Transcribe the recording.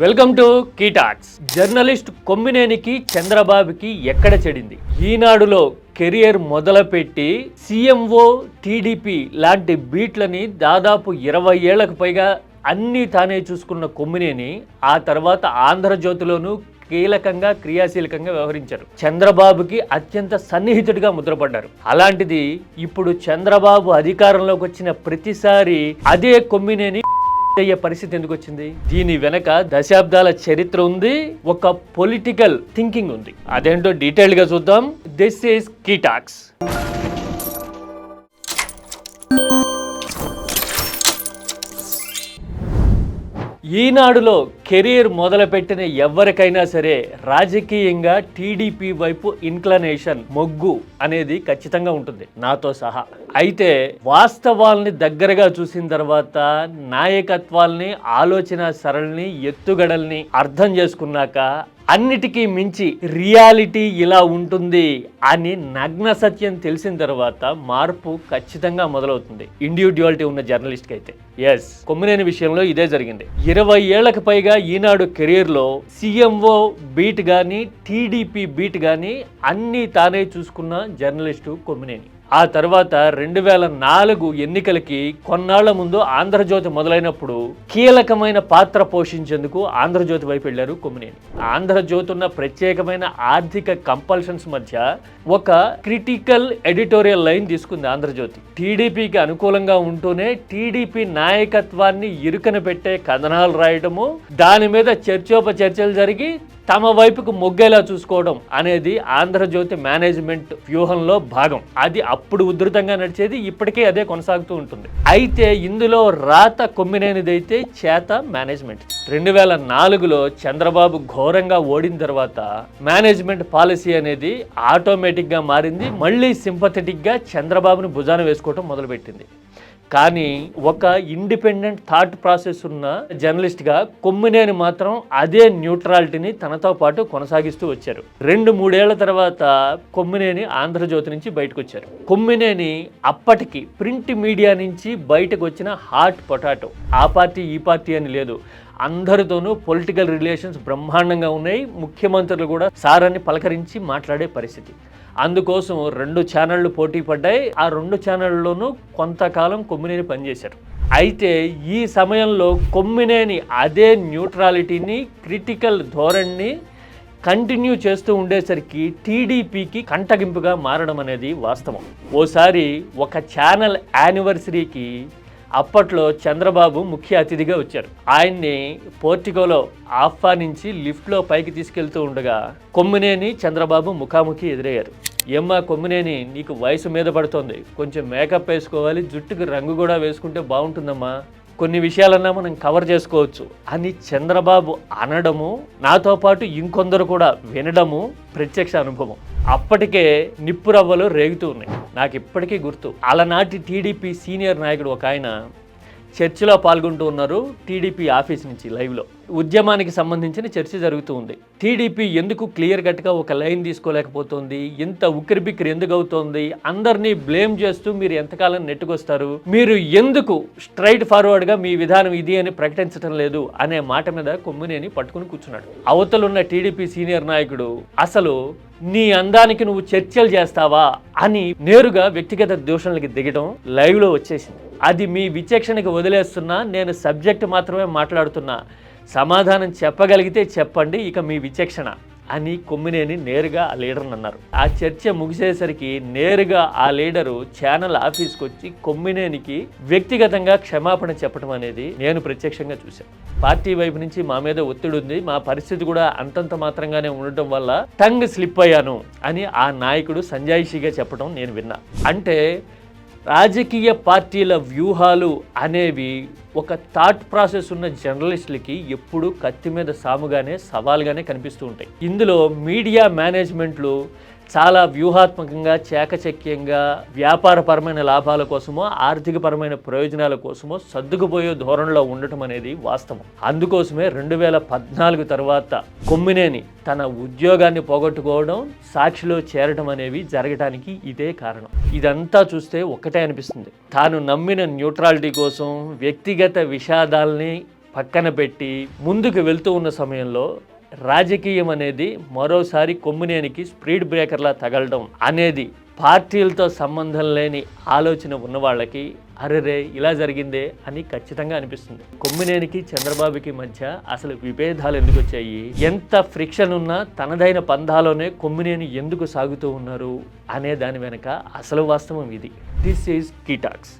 Welcome to KTalks. Journalist కొమ్మినేనికి చంద్రబాబుకి ఎక్కడ చెడింది? ఈనాడులో కెరియర్ మొదలుపెట్టి సీఎంఓ టీడీపీ లాంటి బీట్లని దాదాపు 20 ఏళ్లకు పైగా అన్నీ తానే చూసుకున్న కొమ్మినేని ఆ తర్వాత ఆంధ్రజ్యోతిలోనూ కీలకంగా క్రియాశీలకంగా వ్యవహరించారు. చంద్రబాబుకి అత్యంత సన్నిహితుడిగా ముద్రపడ్డారు. అలాంటిది ఇప్పుడు చంద్రబాబు అధికారంలోకి వచ్చిన ప్రతిసారి అదే కొమ్మినేని అయ్యే పరిస్థితి ఎందుకు వచ్చింది? దీని వెనక దశాబ్దాల చరిత్ర ఉంది, ఒక పొలిటికల్ థింకింగ్ ఉంది. అదేంటో డీటెయిల్డ్ గా చూద్దాం. This is KTalks. ఈనాడులో కెరీర్ మొదలుపెట్టిన ఎవరికైనా సరే రాజకీయంగా టీడీపీ వైపు ఇన్క్లనేషన్, మొగ్గు అనేది ఖచ్చితంగా ఉంటుంది, నాతో సహా. అయితే వాస్తవాల్ని దగ్గరగా చూసిన తర్వాత నాయకత్వాల్ని, ఆలోచన సరళిని, ఎత్తుగడల్ని అర్థం చేసుకున్నాక అన్నిటికీ మించి రియాలిటీ ఇలా ఉంటుంది అని నగ్న సత్యం తెలిసిన తర్వాత మార్పు ఖచ్చితంగా మొదలవుతుంది ఇండివిడ్యువాలిటీ ఉన్న జర్నలిస్ట్కి అయితే. ఎస్, కొమ్మినేని విషయంలో ఇదే జరిగింది. 20 ఏళ్లకు పైగా ఈనాడు కెరీర్లో సీఎంఓ బీట్ కానీ, టీడీపీ బీట్ కానీ అన్నీ తానే చూసుకున్న జర్నలిస్టు కొమ్మినేని. ఆ తర్వాత 2004 ఎన్నికలకి కొన్నాళ్ల ముందు ఆంధ్రజ్యోతి మొదలైనప్పుడు కీలకమైన పాత్ర పోషించేందుకు ఆంధ్రజ్యోతి వైపు వెళ్లారు కొమ్మినేని. ఆంధ్రజ్యోతి ఉన్న ప్రత్యేకమైన ఆర్థిక కంపల్షన్స్ మధ్య ఒక క్రిటికల్ ఎడిటోరియల్ లైన్ తీసుకుంది ఆంధ్రజ్యోతి. టీడీపీకి అనుకూలంగా ఉంటూనే టీడీపీ నాయకత్వాన్ని ఇరుకన పెట్టే కథనాలు రాయడము, దాని మీద చర్చోపచర్చలు జరిగి తమ వైపుకు మొగ్గేలా చూసుకోవడం అనేది ఆంధ్రజ్యోతి మేనేజ్మెంట్ వ్యూహంలో భాగం. అది అప్పుడు ఉధృతంగా నడిచేది, ఇప్పటికే అదే కొనసాగుతూ ఉంటుంది. అయితే ఇందులో రాత కొమ్మినేనిదైతే చేత మేనేజ్మెంట్. 2004లో చంద్రబాబు ఘోరంగా ఓడిన తర్వాత మేనేజ్మెంట్ పాలసీ అనేది ఆటోమేటిక్గా మారింది. మళ్ళీ సింపథెటిక్గా చంద్రబాబుని భుజాన వేసుకోవడం మొదలుపెట్టింది. కానీ ఒక ఇండిపెండెంట్ థాట్ ప్రాసెస్ ఉన్న జర్నలిస్ట్గా కొమ్మినేని మాత్రం అదే న్యూట్రాలిటీని తనతో పాటు కొనసాగిస్తూ వచ్చారు. 2-3 ఏళ్ల తర్వాత కొమ్మినేని ఆంధ్రజ్యోతి నుంచి బయటకు వచ్చారు. కొమ్మినేని అప్పటికి ప్రింట్ మీడియా నుంచి బయటకు వచ్చిన హాట్ పొటాటో. ఆ పార్టీ ఈ పార్టీ అని లేదు, అందరితోనూ పొలిటికల్ రిలేషన్స్ బ్రహ్మాండంగా ఉన్నాయి. ముఖ్యమంత్రులు కూడా సారాన్ని పలకరించి మాట్లాడే పరిస్థితి. అందుకోసం 2 ఛానళ్లు పోటీ పడ్డాయి. ఆ 2 ఛానళ్లలోనూ కొంతకాలం కొమ్మినేని పనిచేశారు. అయితే ఈ సమయంలో కొమ్మినేని అదే న్యూట్రాలిటీని, క్రిటికల్ ధోరణిని కంటిన్యూ చేస్తూ ఉండేసరికి టీడీపీకి కంటగింపుగా మారడం అనేది వాస్తవం. ఓసారి ఒక ఛానల్ యానివర్సరీకి అప్పట్లో చంద్రబాబు ముఖ్య అతిథిగా వచ్చారు. ఆయన్ని పోర్టికోలో ఆహ్వానించి లిఫ్ట్లో పైకి తీసుకెళ్తూ ఉండగా కొమ్మినేని చంద్రబాబు ముఖాముఖి ఎదురయ్యారు. ఏమ్మా కొమ్మినేని, నీకు వయసు మీద పడుతోంది, కొంచెం మేకప్ వేసుకోవాలి, జుట్టుకి రంగు కూడా వేసుకుంటే బాగుంటుందమ్మా, కొన్ని విషయాలన్నా మనం కవర్ చేసుకోవచ్చు అని చంద్రబాబు అనడము, నాతో పాటు ఇంకొందరు కూడా వినడము ప్రత్యక్ష అనుభవం. అప్పటికే నిప్పురవ్వలు రేగుతూ ఉన్నాయి. నాకు ఇప్పటికీ గుర్తు, అలనాటి టీడీపీ సీనియర్ నాయకుడు ఒక ఆయన చర్చలో పాల్గొంటూ ఉన్నారు. టీడీపీ ఆఫీస్ నుంచి లైవ్లో ఉద్యమానికి సంబంధించిన చర్చ జరుగుతూ ఉంది. టీడీపీ ఎందుకు క్లియర్ కట్గా ఒక లైన్ తీసుకోలేకపోతుంది, ఇంత ఉక్కిరిబిక్కిరి ఎందుకు అవుతోంది, అందరినీ బ్లేమ్ చేస్తూ మీరు ఎంతకాలం నెట్టుకొస్తారు, మీరు ఎందుకు స్ట్రైట్ ఫార్వర్డ్గా మీ విధానం ఇది అని ప్రకటించడం లేదు అనే మాట మీద కొమ్మినేని పట్టుకుని కూర్చున్నాడు. అవతలున్న టీడీపీ సీనియర్ నాయకుడు అసలు నీ అందానికి నువ్వు చర్చలు చేస్తావా అని నేరుగా వ్యక్తిగత దూషణలకి దిగడం లైవ్లో వచ్చేసింది. అది మీ విచక్షణకి వదిలేస్తున్నా, నేను సబ్జెక్ట్ మాత్రమే మాట్లాడుతున్నా, సమాధానం చెప్పగలిగితే చెప్పండి, ఇక మీ విచక్షణ అని కొమ్మినేని నేరుగా ఆ లీడర్ని అన్నారు. ఆ చర్చ ముగిసేసరికి నేరుగా ఆ లీడరు ఛానల్ ఆఫీస్కి వచ్చి కొమ్మినేనికి వ్యక్తిగతంగా క్షమాపణ చెప్పడం అనేది నేను ప్రత్యక్షంగా చూశాను. పార్టీ వైపు నుంచి మా మీద ఒత్తిడి ఉంది, మా పరిస్థితి కూడా అంతంత మాత్రంగానే ఉండటం వల్ల టంగ్ స్లిప్ అయ్యాను అని ఆ నాయకుడు సంజాయిషిగా చెప్పడం నేను విన్నా. అంటే రాజకీయ పార్టీల వ్యూహాలు అనేవి ఒక థాట్ ప్రాసెస్ ఉన్న జర్నలిస్టులకి ఎప్పుడూ కత్తి మీద సాముగానే, సవాల్గానే కనిపిస్తూ ఉంటాయి. ఇందులో మీడియా మేనేజ్మెంట్లు చాలా వ్యూహాత్మకంగా, చాకచక్యంగా వ్యాపారపరమైన లాభాల కోసమో, ఆర్థికపరమైన ప్రయోజనాల కోసమో సర్దుకుపోయే ధోరణిలో ఉండటం అనేది వాస్తవం. అందుకోసమే 2014 తర్వాత కొమ్మినేని తన ఉద్యోగాన్ని పోగొట్టుకోవడం, సాక్షిలో చేరడం అనేవి జరగటానికి ఇదే కారణం. ఇదంతా చూస్తే ఒక్కటే అనిపిస్తుంది, తాను నమ్మిన న్యూట్రాలిటీ కోసం వ్యక్తిగత విషాదాల్ని పక్కన పెట్టి ముందుకు వెళ్తూ ఉన్న సమయంలో రాజకీయం అనేది మరోసారి కొమ్మినేనికి స్పీడ్ బ్రేకర్లా తగలడం అనేది పార్టీలతో సంబంధం లేని ఆలోచన ఉన్న వాళ్ళకి అరెరే ఇలా జరిగిందే అని ఖచ్చితంగా అనిపిస్తుంది. కొమ్మినేనికి చంద్రబాబుకి మధ్య అసలు విభేదాలు ఎందుకు వచ్చాయి, ఎంత ఫ్రిక్షన్ ఉన్నా తనదైన పంధాలోనే కొమ్మినేని ఎందుకు సాగుతూ ఉన్నారు అనే దాని వెనక అసలు వాస్తవం ఇది. This is key talks.